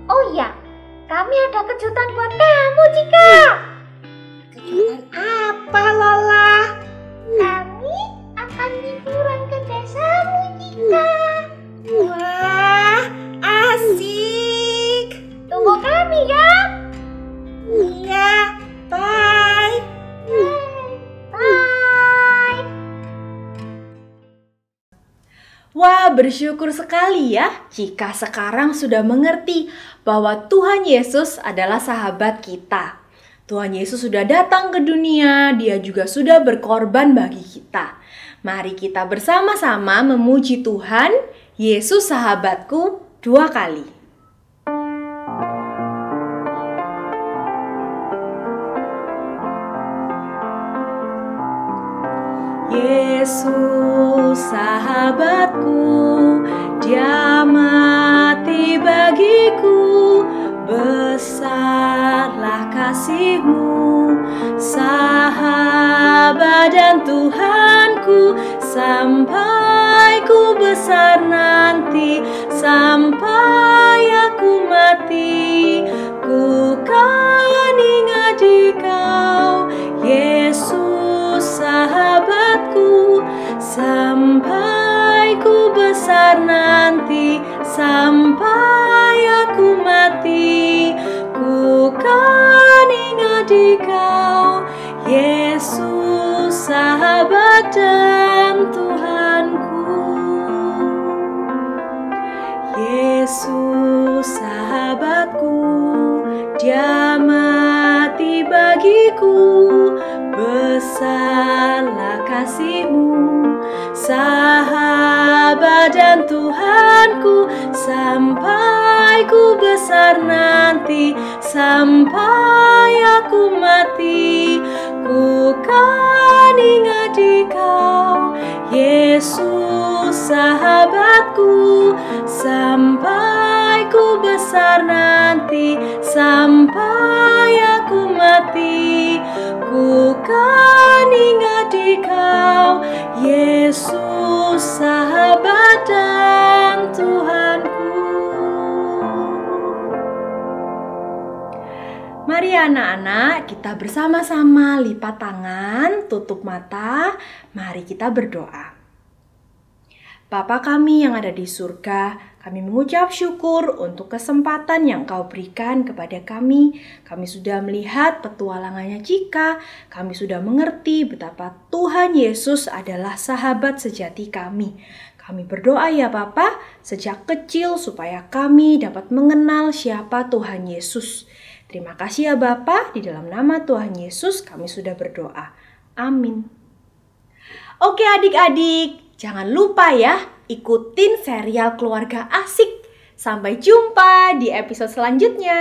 Oh ya, kami ada kejutan buat kamu, Cika. Kejutan apa, Lola? Kami akan liburan ke desamu, Cika. Wah, asik. Tunggu kami ya. Iya, bye. Bye. Wah, bersyukur sekali ya jika sekarang sudah mengerti bahwa Tuhan Yesus adalah sahabat kita. Tuhan Yesus sudah datang ke dunia, Dia juga sudah berkorban bagi kita. Mari kita bersama-sama memuji Tuhan, Yesus sahabatku 2 kali. Yesus sahabatku, Dia mati bagiku, besarlah kasih-Mu, sahabat dan Tuhanku, sampai ku besar nanti, sampai aku mati, ku kan ingat di Kau, Yesus sahabatku, sampai ku besar nanti, sampai aku mati, ku kan ingat di Kau, Yesus sahabat dan Tuhanku. Yesus sahabatku, Dia mati bagiku, besarlah kasih-Mu, sahabat dan Tuhanku, sampai ku besar nanti, sampai aku mati, ku kan ingat di Kau, Yesus sahabatku, sampai ku besar nanti, sampai aku mati, Ku kan ingat Dikau, Yesus sahabat dan Tuhanku. Mari anak-anak, kita bersama-sama lipat tangan, tutup mata, mari kita berdoa. Bapa kami yang ada di surga, kami mengucap syukur untuk kesempatan yang Kau berikan kepada kami. Kami sudah melihat petualangannya Cika, kami sudah mengerti betapa Tuhan Yesus adalah sahabat sejati kami. Kami berdoa ya Bapa, sejak kecil supaya kami dapat mengenal siapa Tuhan Yesus. Terima kasih ya Bapa, di dalam nama Tuhan Yesus kami sudah berdoa. Amin. Oke adik-adik, jangan lupa ya, ikutin serial Keluarga Asik. Sampai jumpa di episode selanjutnya.